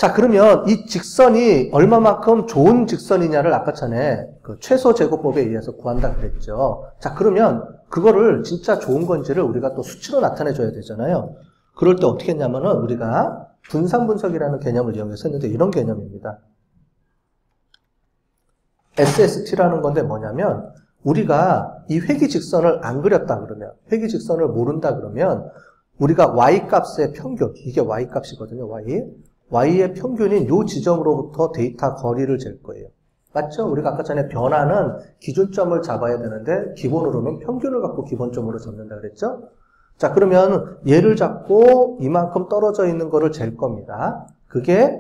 자, 그러면 이 직선이 얼마만큼 좋은 직선이냐를 아까 전에 그 최소 제곱법에 의해서 구한다 그랬죠. 자, 그러면 그거를 진짜 좋은 건지를 우리가 또 수치로 나타내 줘야 되잖아요. 그럴 때 어떻게 했냐면은 우리가 분산 분석이라는 개념을 이용해서 했는데 이런 개념입니다. SST라는 건데 뭐냐면 우리가 이 회기직선을 안 그렸다 그러면, 회기직선을 모른다 그러면 우리가 Y값의 평균, 이게 Y값이거든요. Y의 평균인 이 지점으로부터 데이터 거리를 잴 거예요. 맞죠? 우리가 아까 전에 변화는 기준점을 잡아야 되는데 기본으로는 평균을 갖고 기본점으로 잡는다 그랬죠? 자, 그러면 얘를 잡고 이만큼 떨어져 있는 거를 잴 겁니다. 그게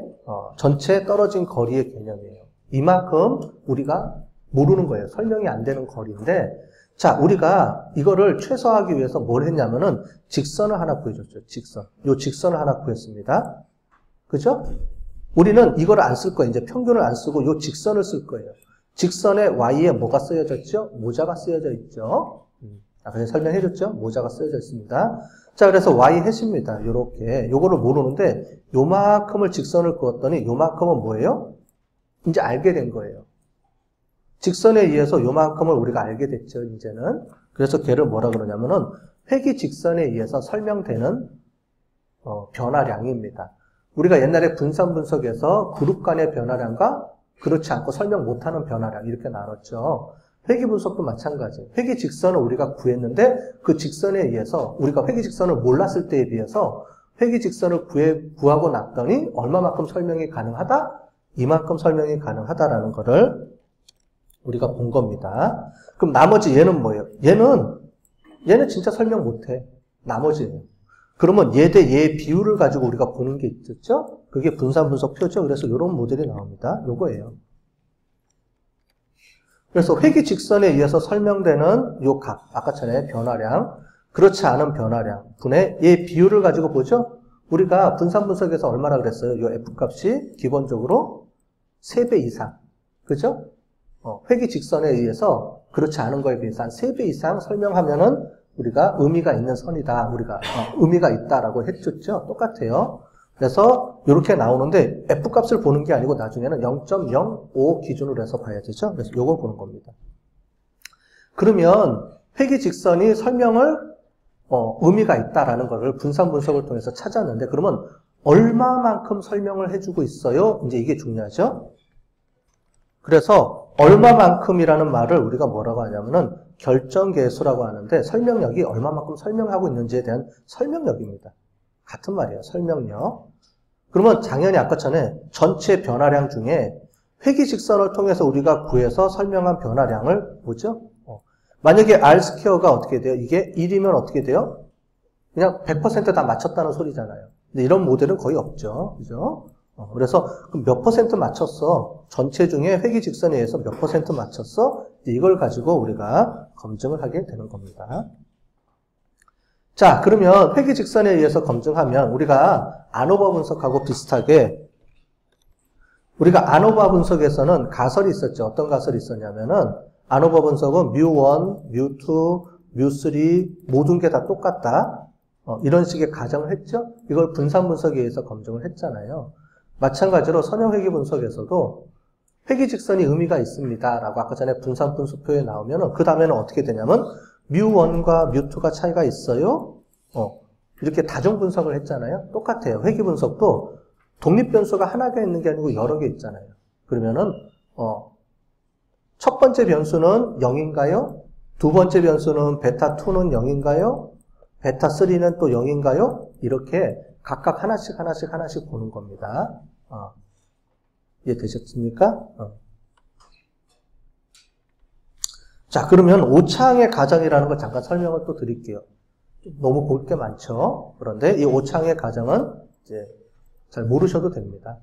전체 떨어진 거리의 개념이에요. 이만큼 우리가 모르는 거예요. 설명이 안 되는 거리인데, 자, 우리가 이거를 최소화하기 위해서 뭘 했냐면은 직선을 하나 구해줬죠. 직선. 요 직선을 하나 구했습니다. 그죠? 우리는 이걸 안 쓸 거예요. 이제 평균을 안 쓰고 요 직선을 쓸 거예요. 직선에 Y에 뭐가 쓰여져 있죠? 모자가 쓰여져 있죠. 아까 전에 설명해줬죠? 모자가 쓰여져 있습니다. 자, 그래서 Y 해시입니다. 요렇게. 요거를 모르는데 요만큼을 직선을 그었더니 요만큼은 뭐예요? 이제 알게 된 거예요. 직선에 의해서 요만큼을 우리가 알게 됐죠, 이제는. 그래서 걔를 뭐라 그러냐면은 회기 직선에 의해서 설명되는 변화량입니다. 우리가 옛날에 분산 분석에서 그룹 간의 변화량과 그렇지 않고 설명 못하는 변화량 이렇게 나눴죠. 회기 분석도 마찬가지예요. 회기 직선을 우리가 구했는데 그 직선에 의해서 우리가 회기 직선을 몰랐을 때에 비해서 회기 직선을 구하고 났더니 얼마만큼 설명이 가능하다? 이만큼 설명이 가능하다라는 거를 우리가 본 겁니다. 그럼 나머지 얘는 뭐예요? 얘는 진짜 설명 못해. 나머지예요. 그러면 얘 대 얘의 비율을 가지고 우리가 보는 게 있었죠? 그게 분산 분석표죠. 그래서 이런 모델이 나옵니다. 요거예요. 그래서 회기 직선에 의해서 설명되는 요 값, 아까 전에 변화량, 그렇지 않은 변화량 분의 얘 비율을 가지고 보죠? 우리가 분산 분석에서 얼마나 그랬어요? 요 F값이 기본적으로 3배 이상. 그죠? 회기 직선에 의해서 그렇지 않은 거에 비해서 한 3배 이상 설명하면은 우리가 의미가 있는 선이다. 우리가 의미가 있다라고 해줬죠. 똑같아요. 그래서 이렇게 나오는데 F값을 보는 게 아니고 나중에는 0.05 기준으로 해서 봐야 되죠. 그래서 요거 보는 겁니다. 그러면 회기 직선이 설명을 의미가 있다라는 것을 분산 분석을 통해서 찾았는데 그러면 얼마만큼 설명을 해주고 있어요? 이제 이게 중요하죠. 그래서 얼마만큼이라는 말을 우리가 뭐라고 하냐면은 결정계수라고 하는데 설명력이 얼마만큼 설명하고 있는지에 대한 설명력입니다. 같은 말이에요. 설명력. 그러면 당연히 아까 전에 전체 변화량 중에 회기 직선을 통해서 우리가 구해서 설명한 변화량을 보죠. 만약에 R2가 어떻게 돼요? 이게 1이면 어떻게 돼요? 그냥 100% 다 맞췄다는 소리잖아요. 근데 이런 모델은 거의 없죠. 그죠? 그래서 몇 퍼센트 맞췄어? 전체 중에 회기 직선에 의해서 몇 퍼센트 맞췄어? 이걸 가지고 우리가 검증을 하게 되는 겁니다. 자, 그러면 회기 직선에 의해서 검증하면 우리가 아노바 분석하고 비슷하게 우리가 아노바 분석에서는 가설이 있었죠. 어떤 가설이 있었냐면은 아노바 분석은 뮤1, 뮤2, 뮤3 모든 게 다 똑같다. 이런 식의 가정을 했죠. 이걸 분산 분석에 의해서 검증을 했잖아요. 마찬가지로 선형 회기 분석에서도 회기 직선이 의미가 있습니다. 라고 아까 전에 분산 분석표에 나오면은 그 다음에는 어떻게 되냐면 뮤1과 뮤2가 차이가 있어요. 이렇게 다중 분석을 했잖아요. 똑같아요. 회기 분석도 독립 변수가 하나가 있는 게 아니고 여러 개 있잖아요. 그러면은 첫 번째 변수는 0인가요? 두 번째 변수는 베타2는 0인가요? 베타3는 또 0인가요? 이렇게 각각 하나씩 보는 겁니다. 이해되셨습니까? 자, 그러면 오차항의 가정이라는 걸 잠깐 설명을 또 드릴게요. 너무 볼 게 많죠? 그런데 이 오차항의 가정은 이제 잘 모르셔도 됩니다.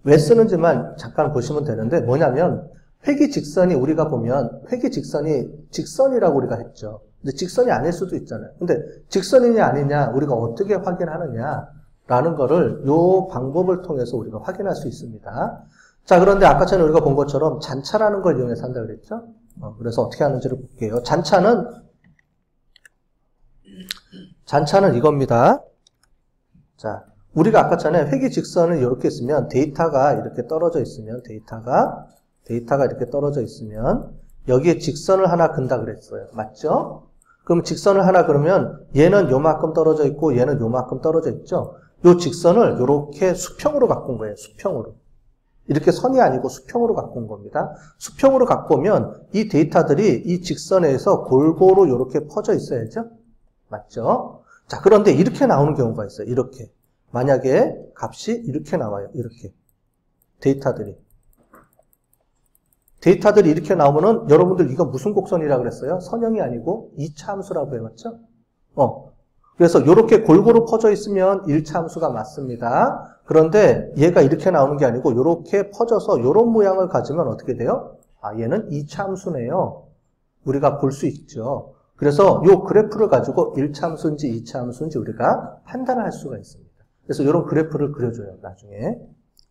왜 쓰는지만 잠깐 보시면 되는데 뭐냐면 회기 직선이 우리가 보면 회기 직선이 직선이라고 우리가 했죠. 근데 직선이 아닐 수도 있잖아요. 근데 직선이냐 아니냐 우리가 어떻게 확인하느냐라는 거를 요 방법을 통해서 우리가 확인할 수 있습니다. 자, 그런데 아까 전에 우리가 본 것처럼 잔차라는 걸 이용해서 한다고 그랬죠? 그래서 어떻게 하는지를 볼게요. 잔차는 이겁니다. 자, 우리가 아까 전에 회귀 직선을 이렇게 쓰면 데이터가 이렇게 떨어져 있으면 데이터가 이렇게 떨어져 있으면 여기에 직선을 하나 그은다 그랬어요. 맞죠? 그럼 직선을 하나 그으면 얘는 요만큼 떨어져 있고 얘는 요만큼 떨어져 있죠? 요 직선을 요렇게 수평으로 갖고 온 거예요. 수평으로. 이렇게 선이 아니고 수평으로 갖고 온 겁니다. 수평으로 갖고 오면 이 데이터들이 이 직선에서 골고루 요렇게 퍼져 있어야죠? 맞죠? 자, 그런데 이렇게 나오는 경우가 있어요. 이렇게. 만약에 값이 이렇게 나와요. 이렇게. 데이터들이 이렇게 나오면은 여러분들 이거 무슨 곡선이라고 그랬어요? 선형이 아니고 2차 함수라고 해왔죠? 그래서 이렇게 골고루 퍼져 있으면 1차 함수가 맞습니다. 그런데 얘가 이렇게 나오는 게 아니고 이렇게 퍼져서 이런 모양을 가지면 어떻게 돼요? 아, 얘는 2차 함수네요. 우리가 볼 수 있죠. 그래서 이 그래프를 가지고 1차 함수인지 2차 함수인지 우리가 판단을 할 수가 있습니다. 그래서 이런 그래프를 그려줘요, 나중에.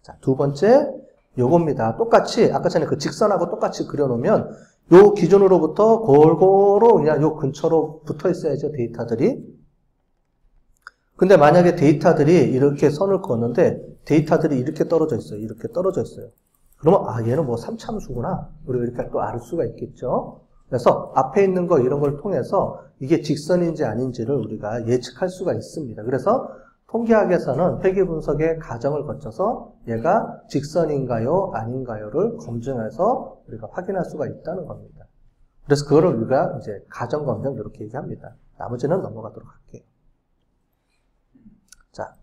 자, 두 번째, 요겁니다. 똑같이, 아까 전에 그 직선하고 똑같이 그려놓으면, 요 기준으로부터 골고루 그냥 요 근처로 붙어 있어야죠, 데이터들이. 근데 만약에 데이터들이 이렇게 선을 그었는데, 데이터들이 이렇게 떨어져 있어요. 이렇게 떨어져 있어요. 그러면, 아, 얘는 뭐 3차 함수구나. 우리가 이렇게 또 알 수가 있겠죠. 그래서 앞에 있는 거 이런 걸 통해서 이게 직선인지 아닌지를 우리가 예측할 수가 있습니다. 그래서 통계학에서는 회귀분석의 과정을 거쳐서 얘가 직선인가요, 아닌가요를 검증해서 우리가 확인할 수가 있다는 겁니다. 그래서 그거를 우리가 이제 가정검증 이렇게 얘기합니다. 나머지는 넘어가도록 할게요. 자,